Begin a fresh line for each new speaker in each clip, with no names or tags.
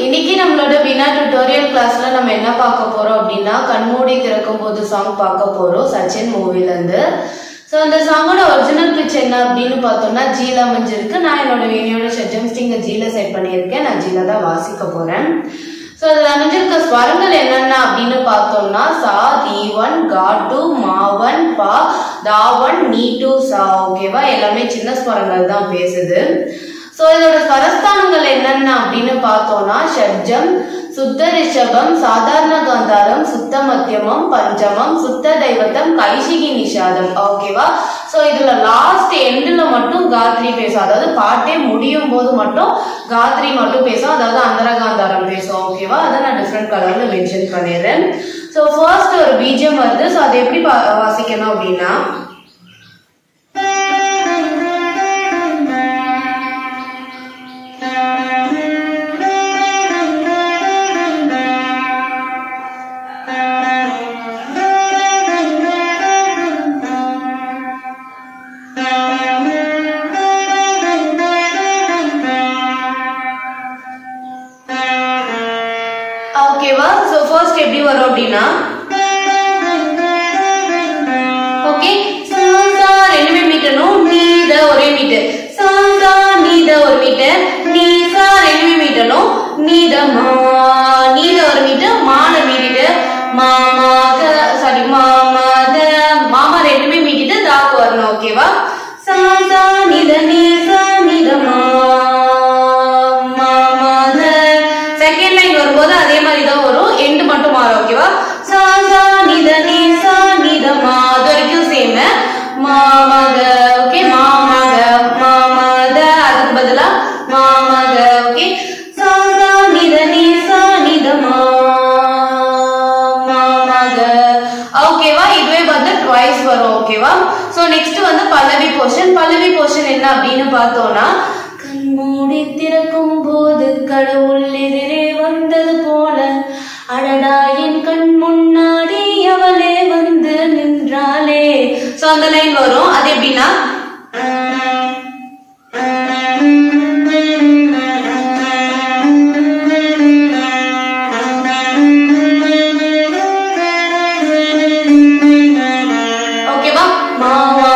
இன்னைக்கு நம்மளோட வினா டியூட்டோரியல் கிளாஸ்ல நம்ம என்ன பார்க்க போறோம் அப்படின்னா கண்மூடி திறக்கும் போது சாங் பார்க்க போறோம் சச்சின் மூவில இருந்து. ஸோ அந்த சாங்கோட ஒரிஜினல் பிச் என்ன அப்படின்னு பார்த்தோம்னா ஜீல அமைஞ்சிருக்கு. நான் என்னோட வீடியோட ஷெட்ஜம் ஸ்டிங்க ஜீல செட் பண்ணியிருக்கேன். நான் ஜீல தான் வாசிக்க போறேன். ஸோ அதில் அமைஞ்சிருக்க ஸ்வரங்கள் என்னென்ன அப்படின்னு பார்த்தோம்னா சா தீவன் காட்டு மாவன் பா தாவன் நீட்டு சா. ஓகேவா, எல்லாமே சின்ன ஸ்வரங்கள் தான் பேசுது. ஸோ இதோட ஸ்வரஸ்தானங்கள் என்னென்ன அப்படின்னு பார்த்தோம்னா ஷட்ஜம், சுத்த ரிஷபம், சாதாரண காந்தாரம், சுத்த மத்தியமம், பஞ்சமம், சுத்த தெய்வத்தம், கைசிகி நிஷாதம். ஓகேவா, ஸோ இதுல லாஸ்ட் எண்டில் மட்டும் காத்ரி பேசும். அதாவது பாட்டே முடியும் போது மட்டும் காத்ரி மட்டும் பேசும், அதாவது அந்தர காந்தாரம் பேசும். ஓகேவா, அதை நான் டிஃப்ரெண்ட் கலர்ல மென்ஷன் பண்ணிடுறேன். ஸோ ஃபர்ஸ்ட் ஒரு பீஜம் வருது. ஸோ அதை எப்படி வாசிக்கணும் அப்படின்னா ஓகேவா. சோ ஃபர்ஸ்ட் எப்படி வரும் அப்படின்னா ஓகே சாசா ரெண்டுமே மீட்டணும், நீத ஒரே மீட்டர், சாசா நீத ஒரு மீட்டர், நீசா ரெண்டுமே மீட்டணும், நீத மா நீத ஒரு மீட்டர், மான மீட்டர், மாமாக சாரி மாமாத மாமா ரெண்டுமே மீட்டிட்டு தாக்கு வரணும். ஓகேவா, சாசா நீத நீசா நீத மா மாமாத. செகண்ட் லைன் வரும்போது அதே மாதிரி தான் வரும், எண்டு மட்டும் மாறும். ஓகேவா, சாசா நித நீசா நித மா அது வரைக்கும் சேம் மாமக. ஓகே, மாமக மாமத அதுக்கு பதிலா மாமக. ஓகே, சாசா நித நீசா நித மா மாமக. ஓகேவா, இதுவே வந்து ட்வைஸ் வரும். ஓகேவா, சோ நெக்ஸ்ட் வந்து பல்லவி போர்ஷன். பல்லவி போர்ஷன் என்ன அப்படின்னு பார்த்தோம்னா கண்மூடி திறக்கும் போது கடவுள் எதிரே வந்தது போல அடடா என் கண் முன்னாடி அவளே வந்து நின்றாளே. சோ அந்த லைன் வரும். அது எப்படின்னா ஓகேவா, மாமா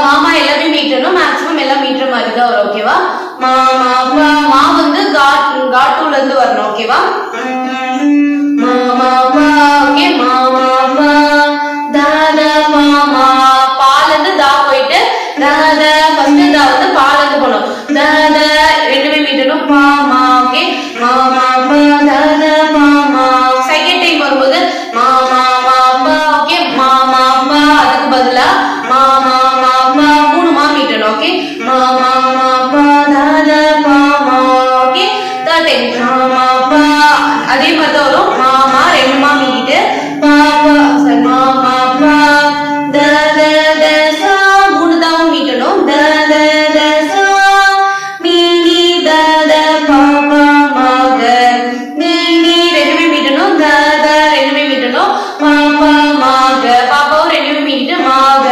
மாமா எல்லாமே மீட்டணும், மேக்ஸிமம் எல்லாம் மீட்டர் மாதிரி தான் வரும். ஓகேவா, மாமா மா வந்து காட்டுல இருந்து வரணும். ஓகேவா, மாமா ஓகே மாமா தாத மாமா பால் இருந்து தா போயிட்டு தாத ஃபர்ஸ்ட் தா வந்து பால் இருந்து போணும், தாத ரெண்டுமே மீட்டணும், மாமா. ஓகே, மாமா தாத மாமா. செகண்ட் டைம் வரும்போது மாமா மாமா. ஓகே, மாமா அதுக்கு பதிலா மாமா மாமா மூணு மா மீட்டணும். ஓகே, மாமா மாமா தாத மாமா. ஓகே, தேர்ட் டைம் மாமா அதே மாதிரி தான் வரும், மாமா ரெண்டு மா மீட்டிட்டு பாப்பா சாரி மாமா பா த த த சா மூணு தாவும் மீட்டணும், த த த சா நீ நீ த த பாப்பா மாக நீ நீ ரெண்டுமே மீட்டணும், த த ரெண்டுமே மீட்டணும், பாப்பா மாக பாப்பாவும் ரெண்டுமே மீட்டிட்டு மாக.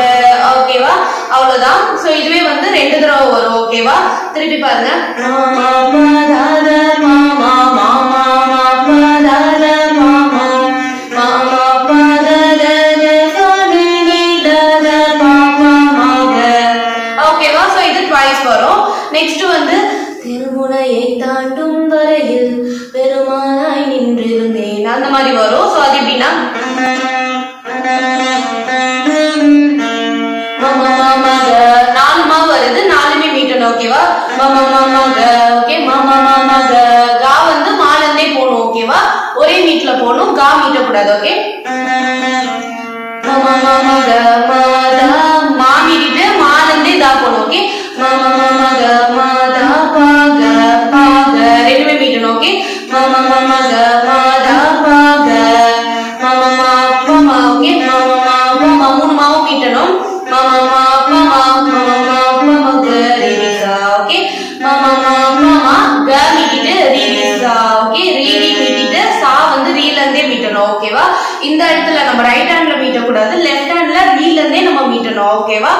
ஓகேவா, அவ்வளவுதான். சோ இதுவே வந்து ரெண்டு தடவை வரும். ஓகேவா, திருப்பி பாருங்க, மாமா தாத மாமா மாமா மாமா தாத மாமா மாமா பாத நீ தாத பாப்பா மாக. ஓகேவா, சோ இது ட்வைஸ் வரும். நெக்ஸ்ட் வந்து திருமுனையை தாண்டும் வரையில் பெருமானாய் நின்றிருந்தேன் அந்த மாதிரி வரும். சோ அது எப்படின்னா மாமா மாமாக நாலு மா வருது, நாலுமே மீட்டணும். ஓகேவா, மாமா மாமாக. ஓகே, மாமா மாமாக கா வந்து மாலந்தே போகணும். ஓகேவா, ஒரே மீட்ல போகணும், கா மீட்ட கூடாது. ஓகே, மாமா மாமாக மாதா மா மீட்டிட்டு மாலந்தே தா போகணும். ஓகே, மாமா மாமாக மாதா பாக பாக ரெண்டுமே மீட்டணும். ஓகே, மாமா மாமாக மாதா பாக மாமா மாமா. ஓகே, மாமா மாமா மூணு மாவும் மீட்டணும், மாமா மாமா மாமா மாமா கரிசா. ஓகே, மாமா மாமா க மீட்டிட்டு ரீசா. ஓகே, ரீடி மீட்டிட்டு சா வந்து ரீல இருந்தே மீட்டணும். ஓகேவா, இந்த இடத்துல நம்ம ரைட் ஹேண்ட்ல மீட்ட கூடாது, லெஃப்ட் ஹேண்ட்ல ரீல இருந்தே நம்ம மீட்டணும். ஓகேவா,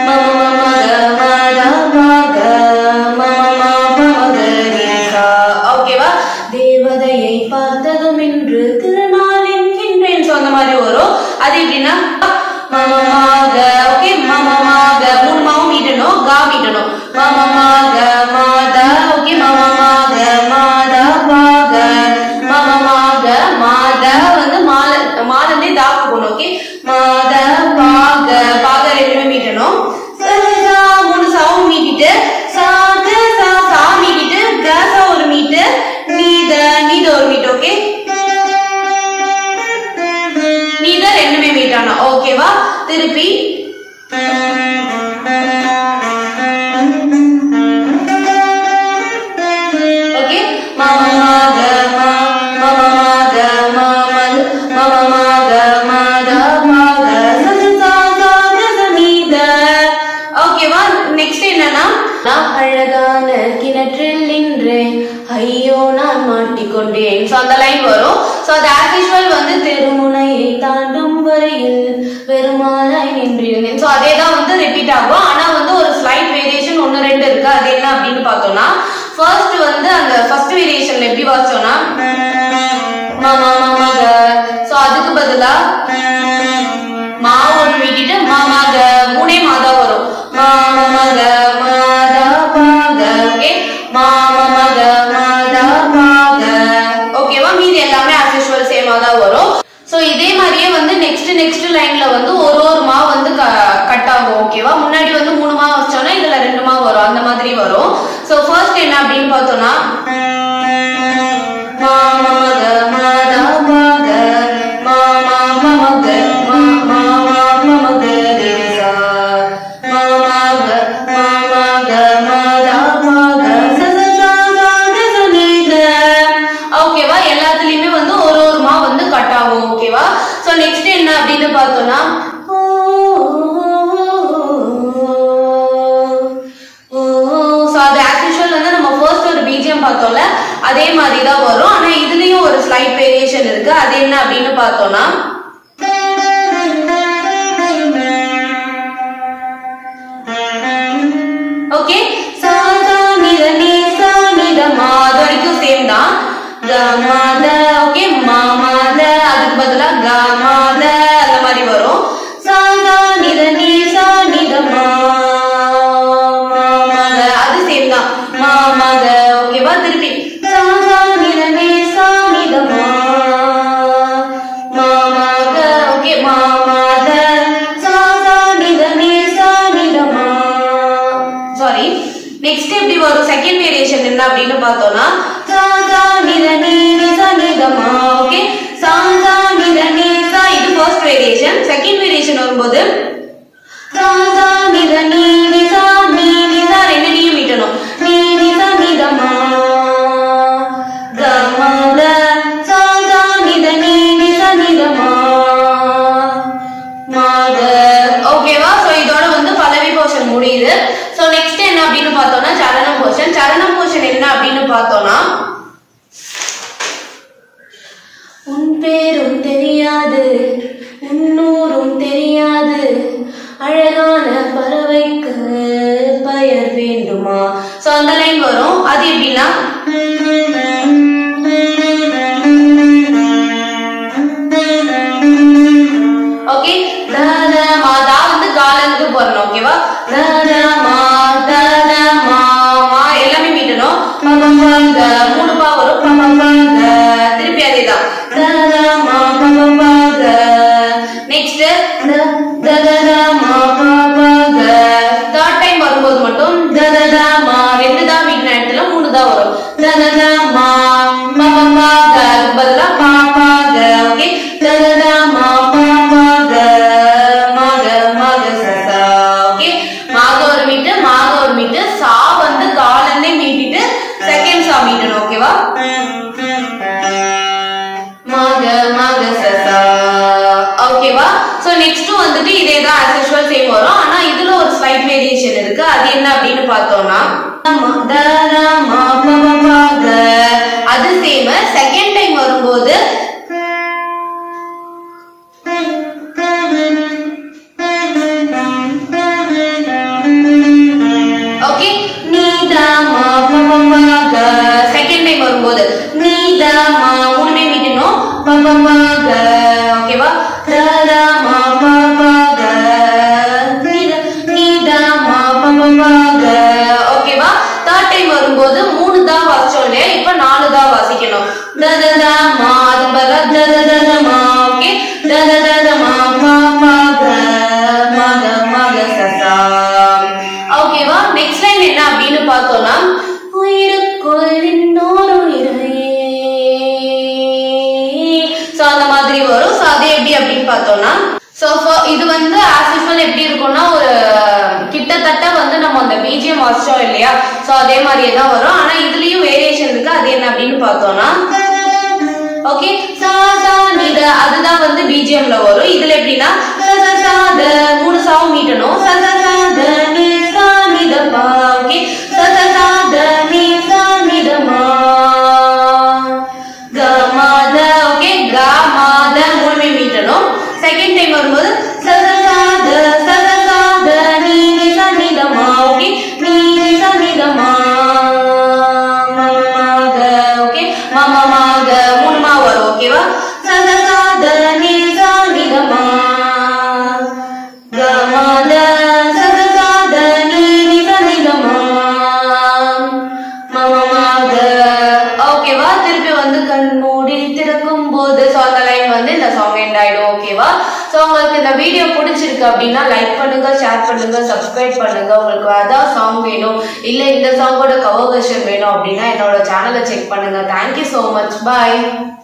மாமா மாமா க மாதா பாக நெக்ஸ்ட் என்னன்னா அழகான கிணற்றில் நின்றேன் ஐயோ நான் மாட்டிக்கொண்டேன். சோ அந்த லைன் வரும். சோ அது as usual வந்து தெருமுனையை தாண்டும் வரையில் பெருமாளாய் நின்றிருந்தேன். சோ அதே தான் வந்து ரிப்பீட் ஆகும். ஆனா வந்து ஒரு ஸ்லைட் வேரியேஷன் 1-2 இருக்கு. அது என்ன அப்படின்னு பார்த்தோம்னா ஃபர்ஸ்ட் வந்து அந்த ஃபர்ஸ்ட் வேரியேஷன்ல எப்படி வாசிச்சோம்னா மாமா மாமாக. சோ அதுக்கு பதிலா மா ஒன்று விட்டுட்டு மாமாக மூணே மாதா வரும். மாமக மாதா பாக. ஓகே மாமக மாதா பாக. ஓகேவா? மீதி எல்லாமே as usual சேமா தான் வரும். சோ இதே மாதிரியே வந்து நெக்ஸ்ட் லைன்ல வந்து ஒரு மா வந்து கட் ஆகும். ஓகேவா? முன்னாடி வந்து 3 மா வச்சோம்னா இதுல 2 மா வரும். அந்த மாதிரி வரும். சோ ஃபர்ஸ்ட் என்ன அப்படின்னு பார்த்தோம்னா மாமக மாதா பாக மாமா மமக மாமா மமக ரேசா மாமக மாமக மாதா பாக சசசா கதசனித. ஓகேவா? எல்லாத்துலயுமே வந்து ஒரு மா வந்து கட் ஆகும். ஓகேவா? சோ நெக்ஸ்ட் என்ன அப்படின்னு பார்த்தோம்னா பார்த்தோம்ல அதே மாதிரி தான் வரும். ஆனா இதுலயும் ஒரு ஸ்லைட் வேரியேஷன் இருக்கு. அது என்ன அப்படின்னு பார்த்தோம்னா ஓகே சாதா நித நீசா நித மாத வரைக்கும் சேம் தான். கமாத ஓகே மாமாத அதுக்கு பதிலா கமாத அந்த மாதிரி வரும். சாதா நித நீசா நித மாமாத அது சேம் தான் மாமாத. ஓகேவா? திருப்பி சாதா நித நீசா நித மாமாத. ஓகே மாமாத சாதா நித நீசா நித சாரி நெக்ஸ்ட் எப்படி வரும்? செகண்ட் வேரியேஷன் என்ன அப்படின்னு பார்த்தோம்னா சாதா நித நீசா நித மா. ஓகே சாதா நித நீசா இது ஃபர்ஸ்ட் வேரியேஷன். செகண்ட் வேரியேஷன் வரும்போது சாதா நித நீசா நீசா ரெண்டு நீயும் மீட்டணும். நீசா நித மா கமத சாதா நித நீசா நித மா மாக. ஓகேவா? சோ இதோட வந்து பல்லவி போர்ஷன் முடியுது. சோ நெக்ஸ்ட் என்ன அப்படின்னு பார்த்தோம்னா சரணம் போர்ஷன். சரணம் போர்ஷன் என்ன அப்படின்னு பார்த்தோம்னா உன் பேரும் தெரியாது உன்னூரும் தெரியாது அழகான பறவைக்கு பெயர் வேண்டுமா. சோ அந்த லைன் வரும். அது எப்படின்னா ஓகே தத மாதா வந்து காலனுக்கு போறணும். ஓகேவா? தத மா எல்லாமே மீட்டணும். பபபங்க 3 பா வரும். பபபங்க திருப்பி அதேதான் தத மா பபபங்க. நெக்ஸ்ட் தத மா பபபங்க. தேர்ட் டைம் வரும்போது மட்டும் தத மா 2 தான் மீட்டின இடத்துல 3 தான் வரும். தத மா பபபங்க பதிலா பாபாங்க. ஓகே தத மா பாபாங்க மாக மாக சசா. ஓகே மாக ஒரு மீட்டு மாக ஒரு மீட்டு சா வந்து காலன்னே மீட்டிட்டு செகண்ட் சா மீட்டணும். ஓகேவா? மாக மாக சசா. ஓகேவா? சோ நெக்ஸ்ட் வந்துட்டு இதேதான் as usual சேம் வரும். ஆனா இதுல ஒரு ஸ்லைட் வேரியேஷன் இருக்கு. அது என்ன அப்படின்னு பார்த்தோம்னா அது சேம். செகண்ட் டைம் வரும்போது ஓகே நீதாமா பபமாக. செகண்ட் டைம் வரும்போது நீதாமா மூணுமே மீட்டணும். பபமாக. ஓகேவா? ததாமா பபமாக நீதாமா பபமாக. ஓகேவா? தேர்ட் டைம் வரும்போது 3 தான் வாசிச்சோம் இல்லையா? இப்ப 4 தான் வாசிக்கணும். தததமா அது பதிலா தததமா. ஓகே தததமா பபமாக மக மக சசா. ஓகேவா? நெக்ஸ்ட் லைன் என்ன அப்படின்னு பார்த்தோம்னா உயிருக்குள் இன்னொரு உயிரை. சோ அந்த மாதிரி வரும். சோ அது எப்படி அப்படின்னு பார்த்தோம்னா சோ இது வந்து as usual எப்படி இருக்கும்னா ஒரு கிட்டத்தட்ட வந்து நம்ம அந்த பிஜிஎம் வாசிச்சோம் இல்லையா? சோ அதே மாதிரியே தான் வரும். ஆனா இதுலயும் வேரியேஷன் இருக்கு. அது என்ன அப்படின்னு பார்த்தோம்னா ஓகே சா சா நித அதுதான் வந்து பிஜிஎம்ல வரும். இதுல எப்படின்னா ச ச சா த 3 சாவும் மீட்டணும். ச ச சா த நி சா நி ஓகேவா? சோ உங்களுக்கு இந்த வீடியோ பிடிச்சிருக்கு அப்படின்னா லைக் பண்ணுங்க, ஷேர் பண்ணுங்க, சப்ஸ்கிரைப் பண்ணுங்க. உங்களுக்கு அதான் சாங் வேணும் இல்ல இந்த சாங்கோட கவர் வெர்ஷன் வேணும் அப்படின்னா என்னோட சேனலை செக் பண்ணுங்க. Thank you so much. Bye.